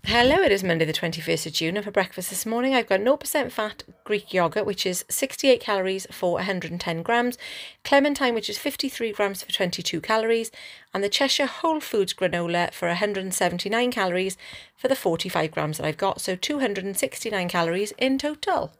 Hello, it is Monday the 21st of June, and for breakfast this morning I've got 0% fat Greek yoghurt, which is 68 calories for 110 grams, clementine, which is 53 grams for 22 calories, and the Cheshire Whole Foods granola for 179 calories for the 45 grams that I've got, so 269 calories in total.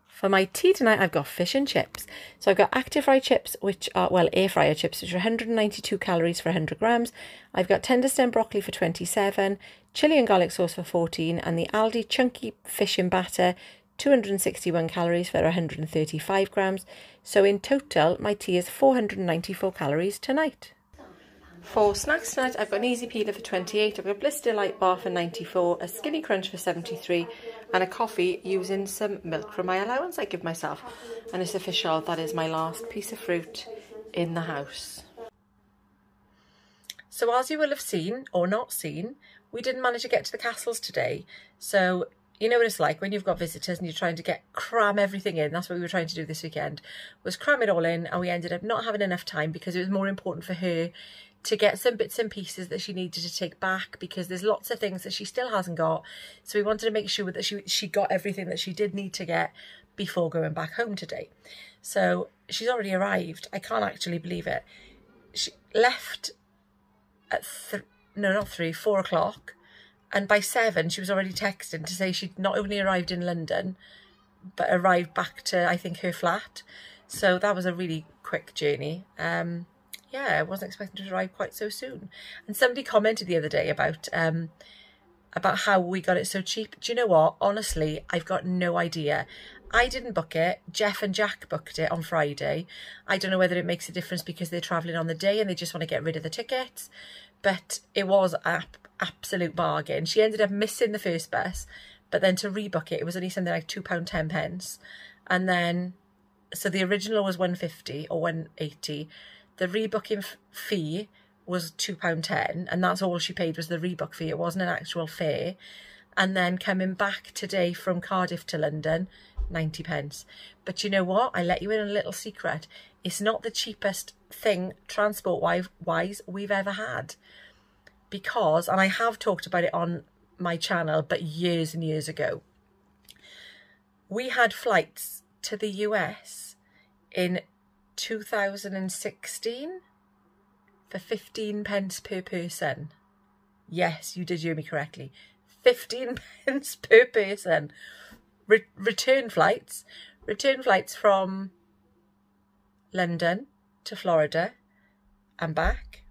For my tea tonight, I've got fish and chips. So I've got active fry chips, which are, well, air fryer chips, which are 192 calories for 100 grams. I've got tender stem broccoli for 27, chili and garlic sauce for 14, and the Aldi chunky fish in batter, 261 calories for 135 grams. So in total, my tea is 494 calories tonight. For snacks tonight, I've got an easy peeler for 28, I've got a blister light bar for 94, a skinny crunch for 73, and a coffee using some milk from my allowance I give myself. And it's official, that is my last piece of fruit in the house. So as you will have seen, or not seen, we didn't manage to get to the castles today. So you know what it's like when you've got visitors and you're trying to cram everything in. That's what we were trying to do this weekend, was cram it all in, and we ended up not having enough time because it was more important for her to get some bits and pieces that she needed to take back, because there's lots of things that she still hasn't got. So we wanted to make sure that she got everything that she did need to get before going back home today. So she's already arrived. I can't actually believe it. She left at 4 o'clock, and by 7 she was already texting to say she'd not only arrived in London but arrived back to, I think, her flat. So that was a really quick journey. Yeah, I wasn't expecting to arrive quite so soon. And somebody commented the other day about how we got it so cheap. Do you know what? Honestly, I've got no idea. I didn't book it. Jeff and Jack booked it on Friday. I don't know whether it makes a difference because they're travelling on the day and they just want to get rid of the tickets. But it was an absolute bargain. She ended up missing the first bus, but then to rebook it, it was only something like £2.10. And then, so the original was £150 or £180. The rebooking fee was £2.10, and that's all she paid was the rebook fee. It wasn't an actual fare. And then coming back today from Cardiff to London, 90p. But you know what? I let you in on a little secret. It's not the cheapest thing transport-wise we've ever had. Because, and I have talked about it on my channel, but years and years ago, we had flights to the US in 2016 for 15p per person. Yes, you did hear me correctly. 15p per person. Return flights from London to Florida and back,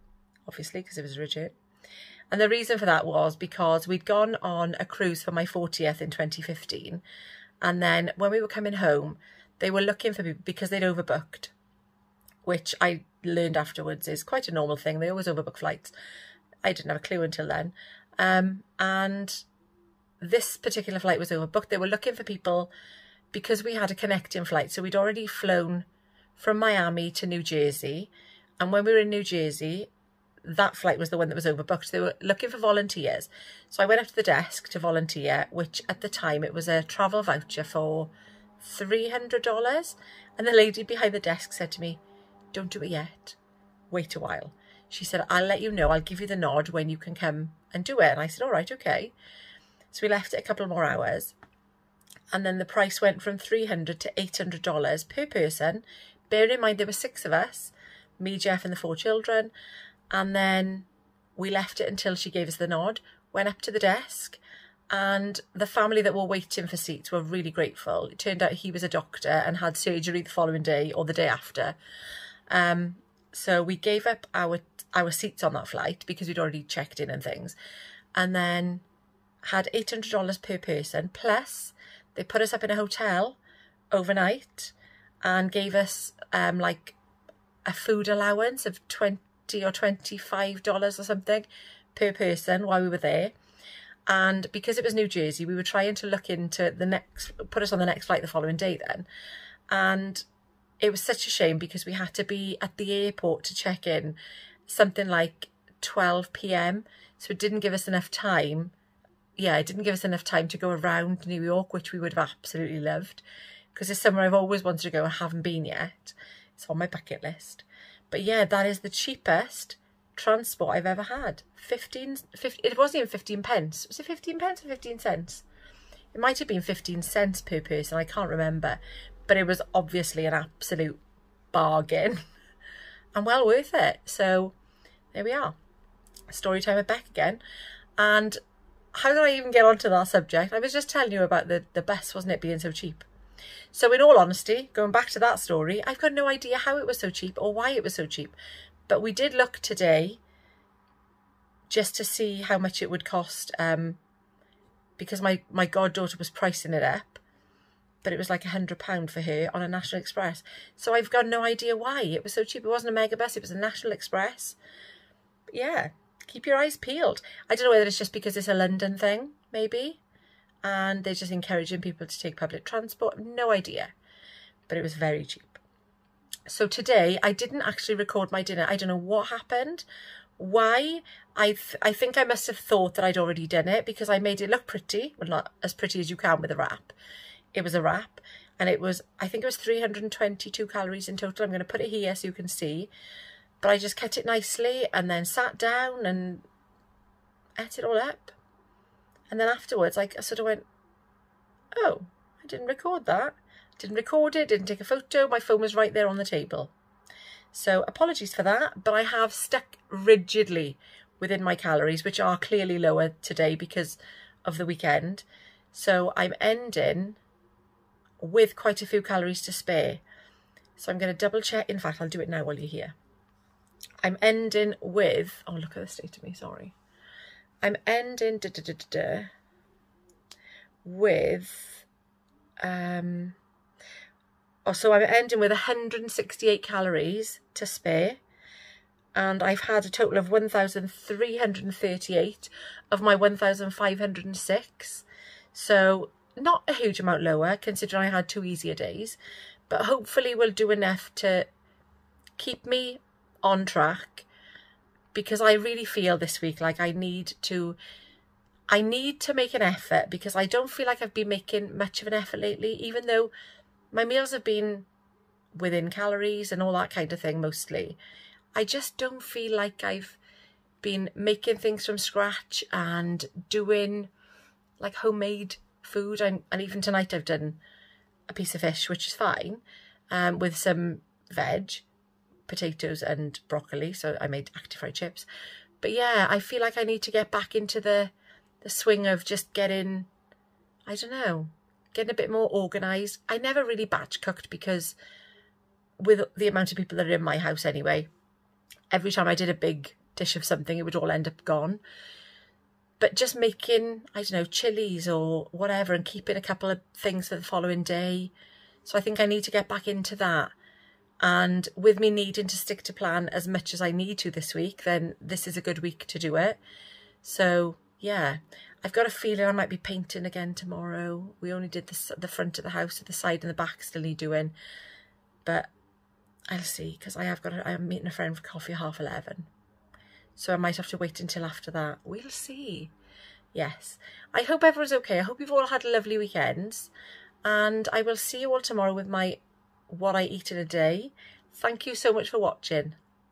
obviously, because it was a return. And the reason for that was because we'd gone on a cruise for my 40th in 2015. And then when we were coming home, they were looking for people because they'd overbooked, which I learned afterwards is quite a normal thing. They always overbook flights. I didn't have a clue until then. And this particular flight was overbooked. They were looking for people because we had a connecting flight. So we'd already flown from Miami to New Jersey. And when we were in New Jersey, that flight was the one that was overbooked. They were looking for volunteers. So I went up to the desk to volunteer, which at the time it was a travel voucher for $300. And the lady behind the desk said to me, "Don't do it yet. Wait a while." She said, "I'll let you know. I'll give you the nod when you can come and do it." And I said, "All right, okay." So we left it a couple more hours. And then the price went from $300 to $800 per person. Bearing in mind there were 6 of us, me, Jeff and the 4 children. And then we left it until she gave us the nod, went up to the desk, and the family that were waiting for seats were really grateful. It turned out he was a doctor and had surgery the following day or the day after. So we gave up our seats on that flight because we'd already checked in and things, and then had $800 per person, plus they put us up in a hotel overnight and gave us like a food allowance of $20 or $25 or something per person while we were there. And because it was New Jersey, we were trying to look into put us on the next flight the following day then. And it was such a shame because we had to be at the airport to check in something like 12 p.m. So it didn't give us enough time. Yeah, it didn't give us enough time to go around New York, which we would have absolutely loved, because it's somewhere I've always wanted to go and haven't been yet. It's on my bucket list. But yeah, that is the cheapest transport I've ever had. 15, it wasn't even 15 pence. Was it 15 pence or 15 cents? It might have been 15 cents per person, I can't remember. But it was obviously an absolute bargain and well worth it. So there we are. Storytime with Beck again. And how did I even get onto that subject? I was just telling you about the bus, wasn't it, being so cheap. So in all honesty, going back to that story, I've got no idea how it was so cheap or why it was so cheap. But we did look today just to see how much it would cost, because my goddaughter was pricing it up, but it was like £100 for her on a National Express. So I've got no idea why it was so cheap. It wasn't a megabus, it was a National Express. But yeah, keep your eyes peeled. I don't know whether it's just because it's a London thing, maybe, and they're just encouraging people to take public transport. No idea, but it was very cheap. So today I didn't actually record my dinner. I don't know what happened. Why? I think I must have thought that I'd already done it because I made it look pretty. Well, not as pretty as you can with a wrap. It was a wrap, and it was, I think it was 322 calories in total. I'm going to put it here so you can see. But I just cut it nicely and then sat down and ate it all up. And then afterwards I sort of went, oh, I didn't record that. Didn't record it, didn't take a photo. My phone was right there on the table. So apologies for that, but I have stuck rigidly within my calories, which are clearly lower today because of the weekend. So I'm ending with quite a few calories to spare. So I'm going to double check. In fact, I'll do it now while you're here. I'm ending with, oh, look at the state of me, sorry. I'm ending with, so I'm ending with 168 calories to spare, and I've had a total of 1,338 of my 1,506. So not a huge amount lower considering I had 2 easier days, but hopefully will do enough to keep me on track, because I really feel this week like I need to make an effort, because I don't feel like I've been making much of an effort lately, even though my meals have been within calories and all that kind of thing mostly. I just don't feel like I've been making things from scratch and doing like homemade food. And even tonight I've done a piece of fish, which is fine, with some veg, potatoes and broccoli. So I made active fried chips. But yeah, I feel like I need to get back into the swing of just getting, I don't know, getting a bit more organised. I never really batch cooked because with the amount of people that are in my house anyway, every time I did a big dish of something, it would all end up gone. But just making, I don't know, chilies or whatever and keeping a couple of things for the following day. So I think I need to get back into that. And with me needing to stick to plan as much as I need to this week, then this is a good week to do it. So yeah, I've got a feeling I might be painting again tomorrow. We only did the front of the house, the side and the back still need doing. But I'll see, because I'm meeting a friend for coffee at 11:30. So I might have to wait until after that. We'll see. Yes. I hope everyone's okay. I hope you've all had lovely weekends. And I will see you all tomorrow with my what I eat in a day. Thank you so much for watching.